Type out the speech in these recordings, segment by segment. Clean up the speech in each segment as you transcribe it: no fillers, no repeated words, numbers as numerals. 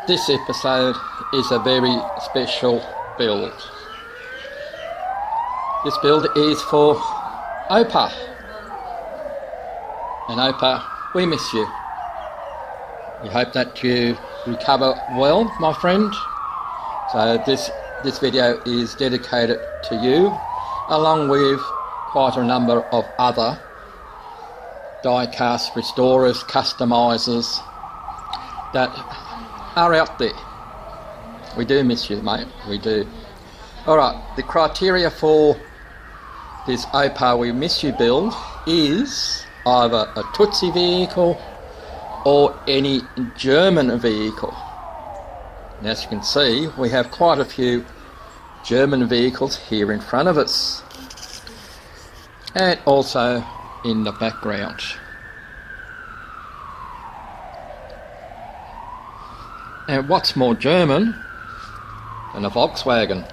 This episode is a very special build. This build is for OPA. And OPA, we miss you. We hope that you recover well, my friend. So this video is dedicated to you, along with quite a number of other die-cast restorers, customisers that are out there. We do miss you, mate, we do. Alright, the criteria for this OPA We Miss You build is either a Tootsie vehicle or any German vehicle. And as you can see, we have quite a few German vehicles here in front of us, and also in the background. And what's more German than a Volkswagen?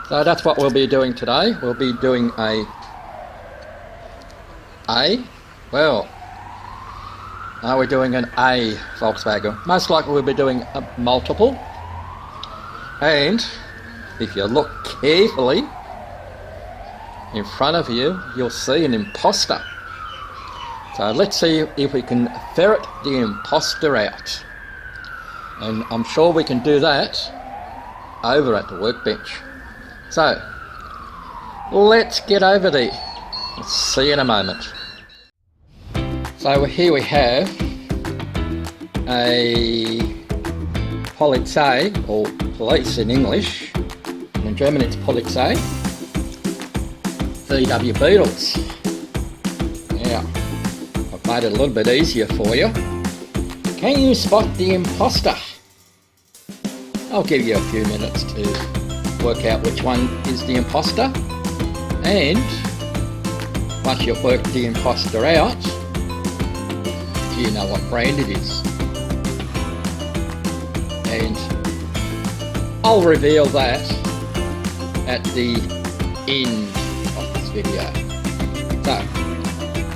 So that's what we'll be doing today. We'll be doing well, are we doing an A Volkswagen? Most likely we'll be doing a multiple. And if you look carefully in front of you, you'll see an imposter. So let's see if we can ferret the imposter out. And I'm sure we can do that over at the workbench. So let's get over there. See you in a moment. So here we have a Polizei, or police in English, and in German it's Polizei, VW Beetles. Now, I've made it a little bit easier for you. Can you spot the imposter? I'll give you a few minutes to work out which one is the imposter, and once you've worked the imposter out, you know what brand it is. And I'll reveal that at the end of this video. So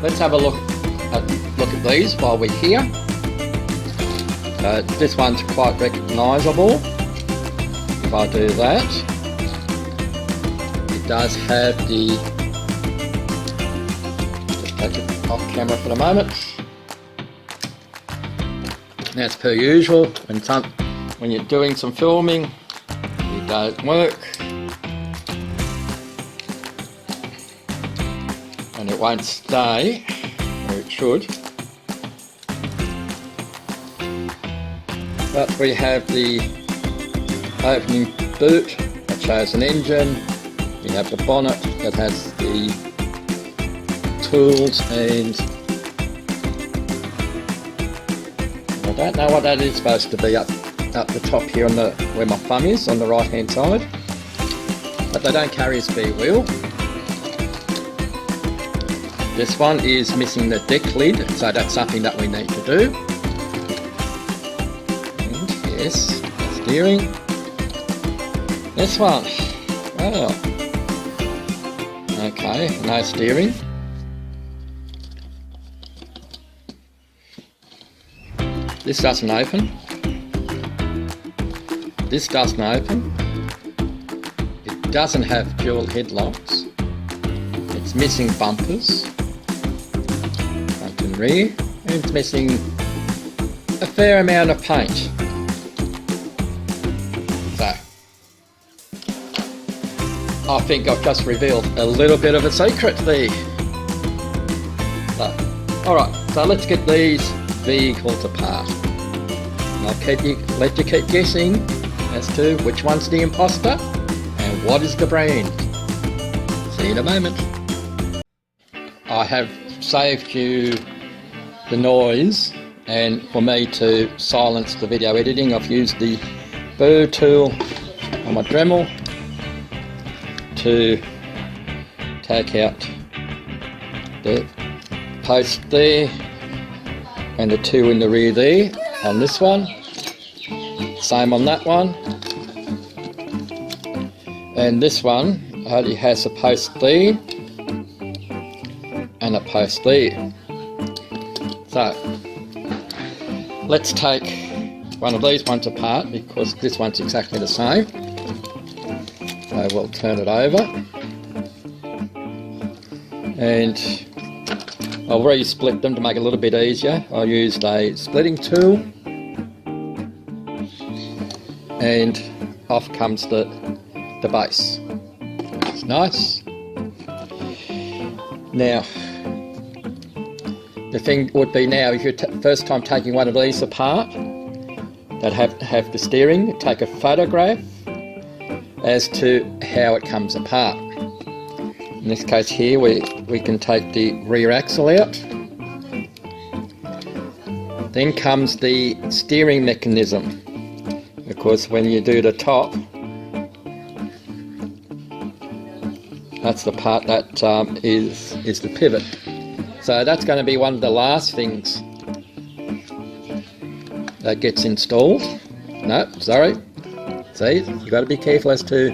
let's have a look at these while we're here. This one's quite recognisable. If I do that, it does have the, just take it off camera for the moment. Now, as per usual, when you're doing some filming, it don't work, and it won't stay where it should. But we have the opening boot that shows an engine. We have the bonnet that has the tools, and I don't know what that is supposed to be up the top here on the where my thumb is, on the right hand side. But they don't carry a spare wheel. This one is missing the deck lid, so that's something that we need to do. And yes, steering. This one, well, okay, no steering. This doesn't open. This doesn't open. It doesn't have dual headlights. It's missing bumpers, front and rear, and it's missing a fair amount of paint. So, I think I've just revealed a little bit of a secret there. So, alright, so let's get these vehicles apart. And I'll let you keep guessing as to which one's the imposter and what is the brand. See you in a moment. I have saved you the noise, and for me to silence the video editing, I've used the burr tool on my Dremel to take out the post there and the two in the rear there on this one. Same on that one. And this one only has a post there and a post there. So let's take one of these ones apart because this one's exactly the same. So we'll turn it over. And I'll re-split them to make it a little bit easier. I used a splitting tool. And off comes the base. It's nice. Now, the thing would be now, if you're first time taking one of these apart, that have the steering, take a photograph as to how it comes apart. In this case here, we can take the rear axle out. Then comes the steering mechanism. Of course, when you do the top, that's the part that is the pivot. So that's going to be one of the last things that gets installed. No, sorry. See, you've got to be careful as to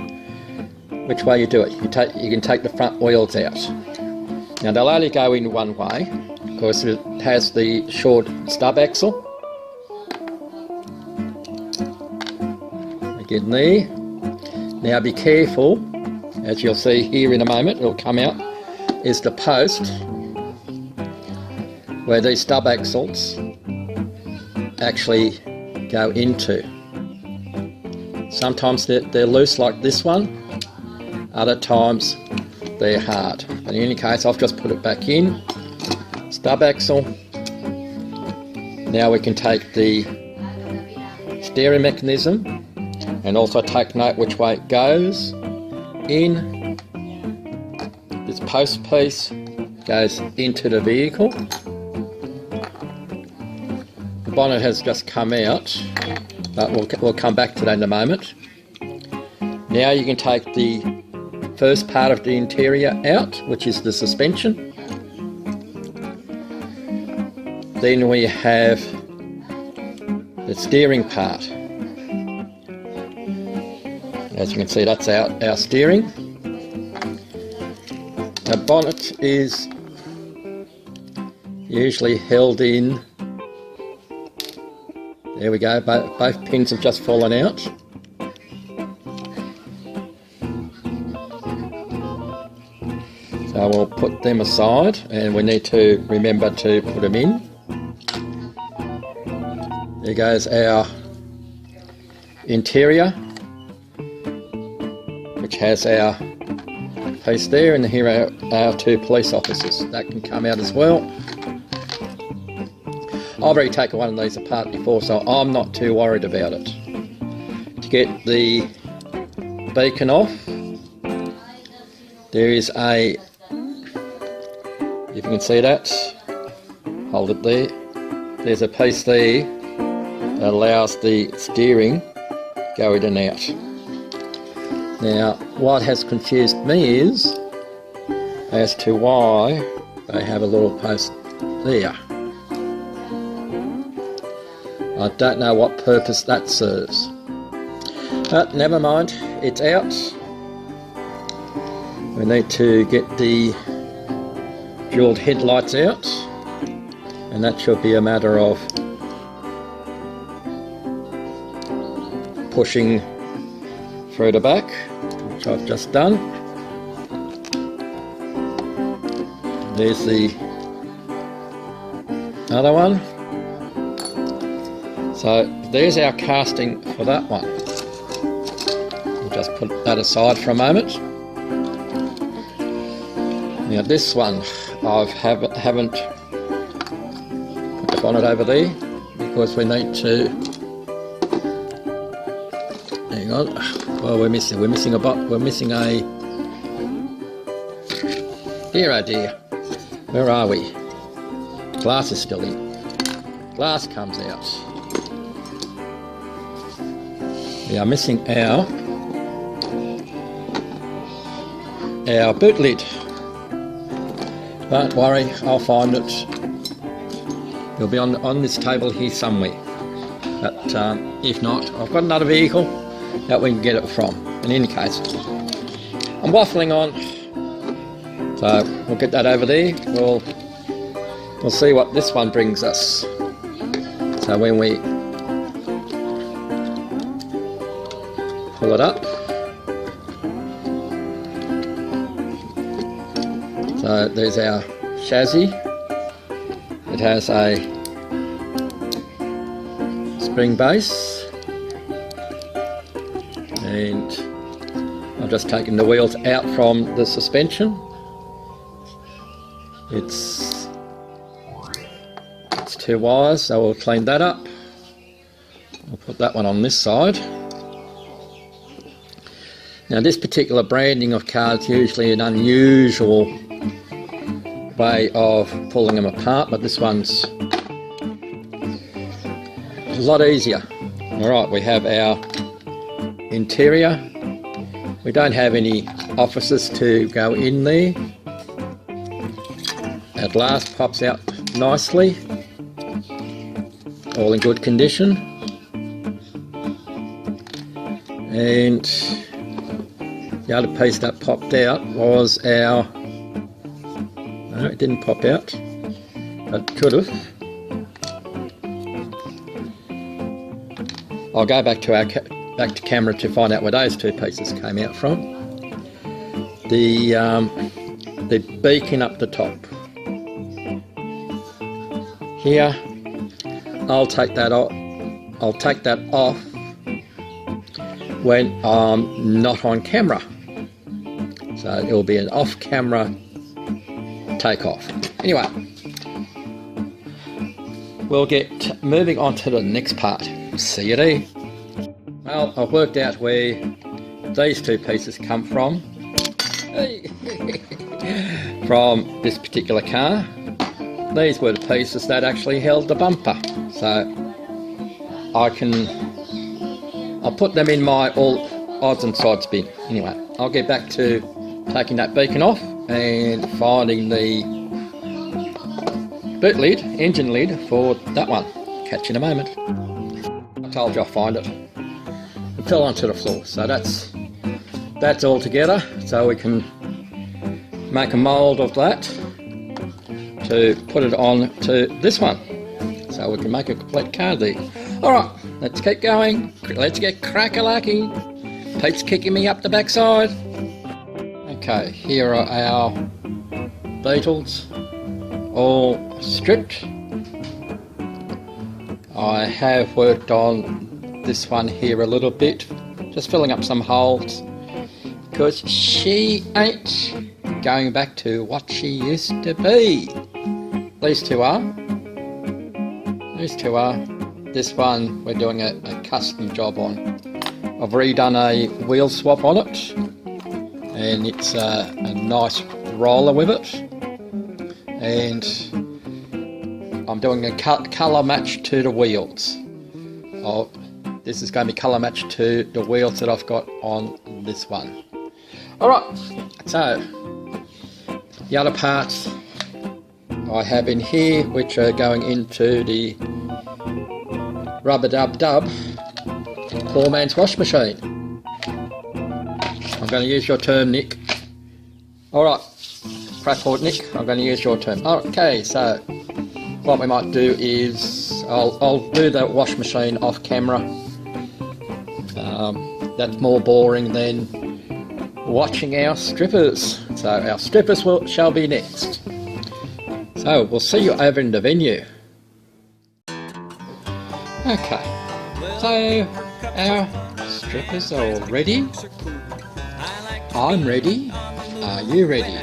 which way you do it. You can take the front wheels out. Now they'll only go in one way. Of course, it has the short stub axle. Again there. Now be careful, as you'll see here in a moment, it'll come out, is the post where these stub axles actually go into. Sometimes they're loose like this one, other times they're hard. But in any case, I've just put it back in. Stub axle. Now we can take the steering mechanism and also take note which way it goes in. This post piece goes into the vehicle. The bonnet has just come out, but we'll come back to that in a moment. Now you can take the first part of the interior out, which is the suspension. Then we have the steering part. As you can see, that's our steering. The bonnet is usually held in. There we go, both pins have just fallen out. So we'll put them aside, and we need to remember to put them in. There goes our interior, which has our piece there, and here are our two police officers. That can come out as well. I've already taken one of these apart before, so I'm not too worried about it. To get the beacon off, there is a, if you can see that, hold it there, there's a piece there that allows the steering go in and out. Now, what has confused me is as to why they have a little post there. I don't know what purpose that serves. But never mind, it's out. We need to get the jeweled headlights out, and that should be a matter of pushing through the back, which I've just done. There's the other one. So there's our casting for that one. We'll just put that aside for a moment. Now this one, I haven't put the bonnet over there because we need to. Hang on. Well, we're missing a bot. We're missing a. Dear oh dear. Where are we? Glass is still in. Glass comes out. We are missing our boot lid. Don't worry, I'll find it. It'll be on this table here somewhere. But if not, I've got another vehicle that we can get it from. In any case, I'm waffling on. So we'll get that over there. We'll see what this one brings us. So when we pull it up. So there's our chassis. It has a spring base, and I've just taken the wheels out from the suspension. It's 2 wires, so we'll clean that up. I'll put that one on this side. Now this particular branding of cars is usually an unusual way of pulling them apart, but this one's a lot easier. Alright, we have our interior. We don't have any offices to go in there. Our glass pops out nicely, all in good condition. And the other piece that popped out was our, no, it didn't pop out, but it could have. I'll go back to our camera to find out where those 2 pieces came out from. The beacon up the top. Here, I'll take that off. I'll take that off when I'm not on camera. So it will be an off-camera takeoff. Anyway, we'll get moving on to the next part. See you there. Well, I've worked out where these 2 pieces come from. From this particular car. These were the pieces that actually held the bumper. So I'll put them in my all odds and sods bin. Anyway, I'll get back to taking that beacon off and finding the boot lid, engine lid for that one. Catch you in a moment. I told you I'll find it. It fell onto the floor, so that's all together. So we can make a mould of that to put it on to this one, so we can make a complete car there. Alright, let's keep going. Let's get crack-a-lacking. Pete's kicking me up the backside. Okay, here are our Beetles, all stripped. I have worked on this one here a little bit, just filling up some holes, because she ain't going back to what she used to be. These two are. This one we're doing a custom job on. I've redone a wheel swap on it, and it's a nice roller with it, and I'm doing a colour match to the wheels. This is going to be colour matched to the wheels that I've got on this one. Alright, so the other parts I have in here, which are going into the rubber-dub-dub poor man's wash machine. I'm going to use your term, Nick. Alright, crackpot Nick, I'm going to use your term. Okay, so what we might do is I'll do the wash machine off camera. That's more boring than watching our strippers. So our strippers shall be next. So we'll see you over in the venue. Okay, so our strippers are all ready. I'm ready. Are you ready?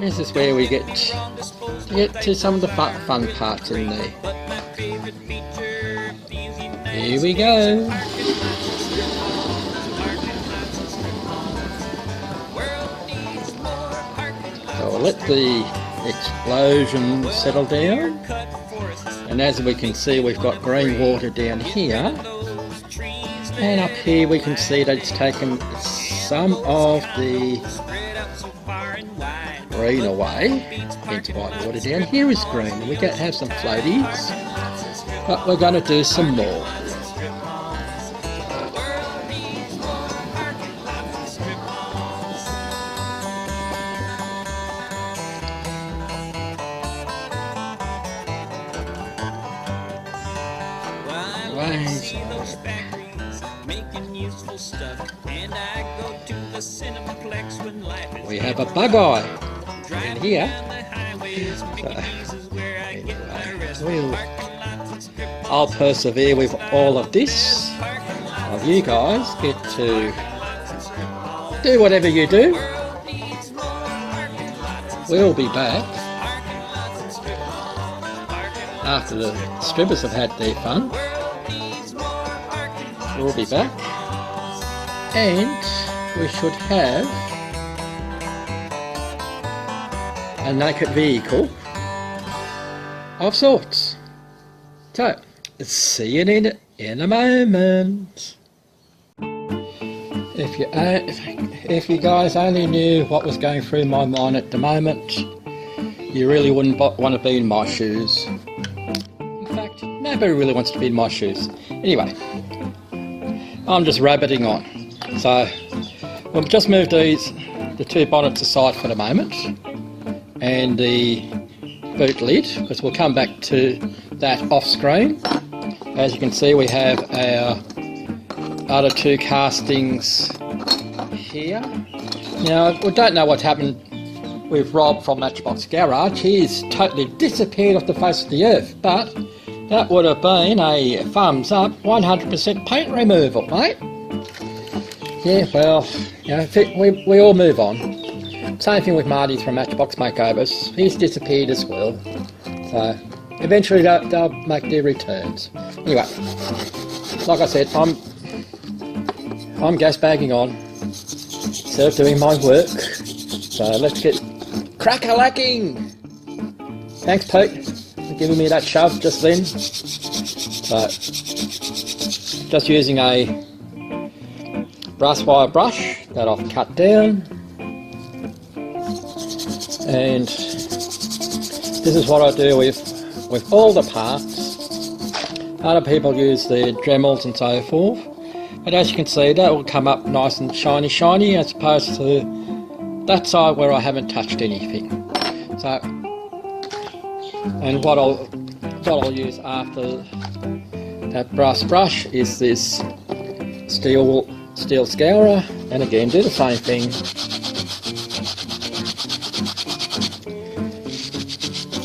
This is where we get to some of the fun parts in there. Here we go. So we'll let the explosion settle down, and as we can see, we've got green water down here, and up here we can see that it's taken some of the green away into white water. Down here is green, and we can have some floaties, but we're going to do some more. have a bug eye in here. So, anyway, I'll persevere with all of this. While you guys get to do whatever you do. We'll be back after the strippers have had their fun. We'll be back, and we should have a naked vehicle of sorts. So, see you in a moment. If you guys only knew what was going through my mind at the moment, you really wouldn't want to be in my shoes. In fact, nobody really wants to be in my shoes. Anyway, I'm just rabbiting on. So, we'll just move the two bonnets aside for the moment, and the boot lid, because we'll come back to that off screen. As you can see, we have our other two castings here. Now, we don't know what happened with Rob from Matchbox Garage. He's totally disappeared off the face of the earth, but that would have been a thumbs up 100% paint removal, mate. Yeah, well, you know, we all move on. Same thing with Marty from Matchbox Makeovers. He's disappeared as well. So eventually they'll make their returns. Anyway, like I said, I'm gas bagging on instead of doing my work. So let's get crack-a-lacking. Thanks, Pete, for giving me that shove just then. So just using a brass wire brush that I've cut down, and this is what I do with all the parts. Other people use their Dremels and so forth, but as you can see, that will come up nice and shiny as opposed to that side where I haven't touched anything. So, and what I'll use after that brass brush is this steel scourer, and again do the same thing.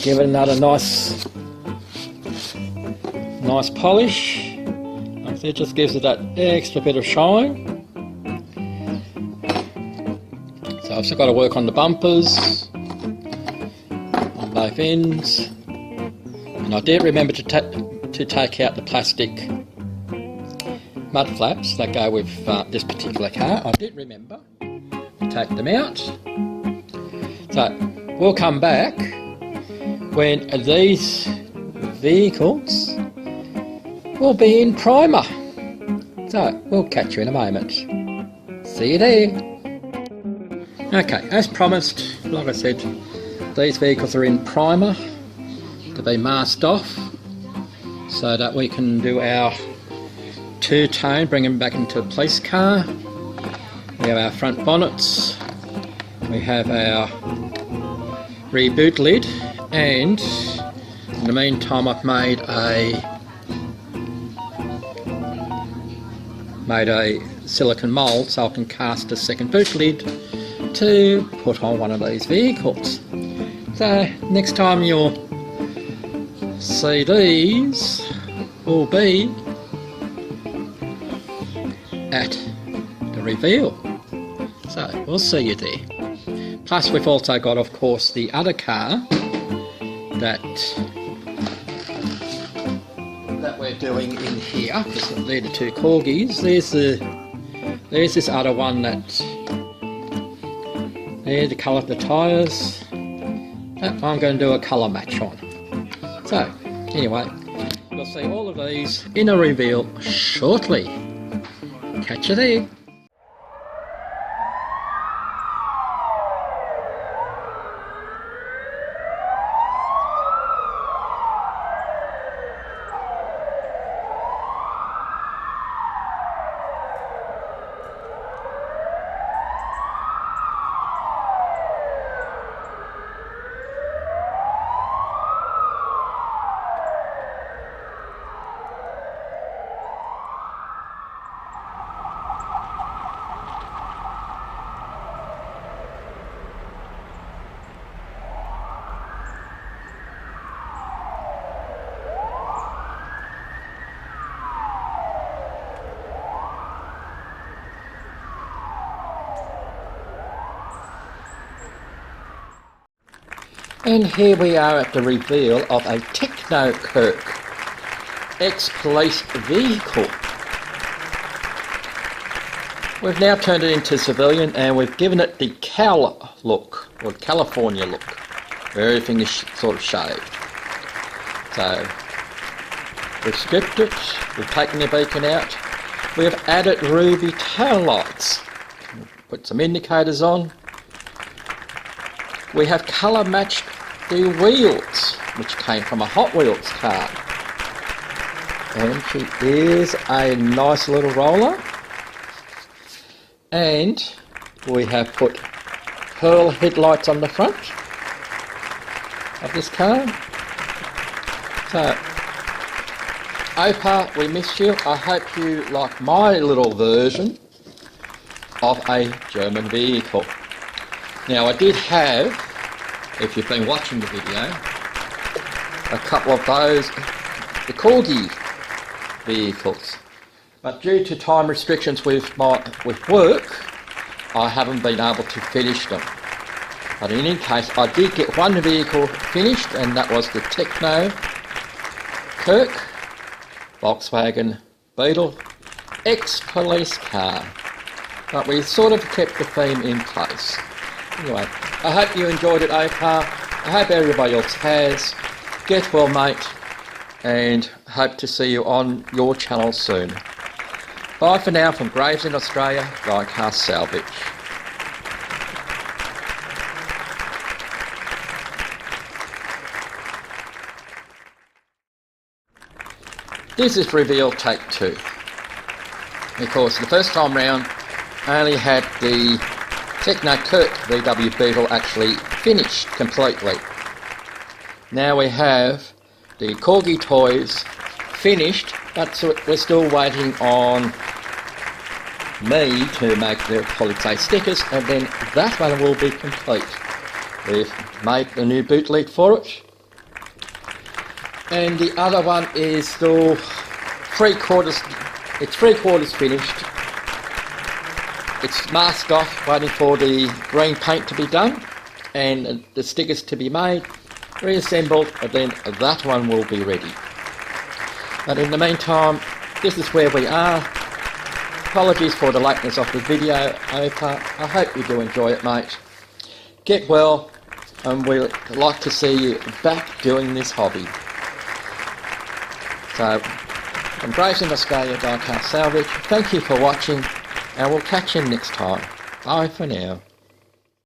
Give it another nice polish. It just gives it that extra bit of shine. So I've still got to work on the bumpers on both ends, and I did remember to take out the plastic mud flaps that go with this particular car. I did remember to take them out. So we'll come back when these vehicles will be in primer. So we'll catch you in a moment. See you there. Okay, as promised, like I said, these vehicles are in primer to be masked off so that we can do our two-tone, bring them back into a police car. We have our front bonnets, we have our reboot lid, and in the meantime I've made a silicone mould so I can cast a second boot lid to put on one of these vehicles. So next time you'll see these will be at the reveal. So we'll see you there. Plus we've also got, of course, the other car that we're doing in here, because they're the two corgis. There's this other one that there, the colour of the tyres, that I'm going to do a colour match on. So anyway, you'll see all of these in a reveal shortly. Catch you there. And here we are at the reveal of a Techno Kirk ex-police vehicle. We've now turned it into civilian and we've given it the Cal look, or California look, where everything is sort of shaved. So we've stripped it, we've taken the beacon out, we've added ruby tail lights, put some indicators on. We have colour matched the wheels, which came from a Hot Wheels car. And she is a nice little roller. And we have put pearl headlights on the front of this car. So, OPA, we missed you. I hope you like my little version of a German vehicle. Now I did have, if you've been watching the video, a couple of those, the Corgi vehicles. But due to time restrictions with work, I haven't been able to finish them. But in any case, I did get one vehicle finished, and that was the Techno Kirk Volkswagen Beetle ex-police car. But we sort of kept the theme in place. Anyway, I hope you enjoyed it, OPA. I hope everybody else has. Get well, mate, and hope to see you on your channel soon. Bye for now from Graves in Australia, Diecast Salvage. This is reveal take 2. Because the first time round I only had the Techno Kirk VW Beetle actually finished completely. Now we have the Corgi toys finished, but we're still waiting on me to make the holiday stickers, and then that one will be complete. We've made the new bootleg for it, and the other one is still it's three quarters finished. It's masked off, waiting for the green paint to be done and the stickers to be made, reassembled, and then that one will be ready. But in the meantime, this is where we are. Apologies for the lateness of the video, OPA. I hope you do enjoy it, mate. Get well, and we'd like to see you back doing this hobby. So, from Graves in Australia, Diecast Salvage, thank you for watching, and we'll catch you next time. Bye for now.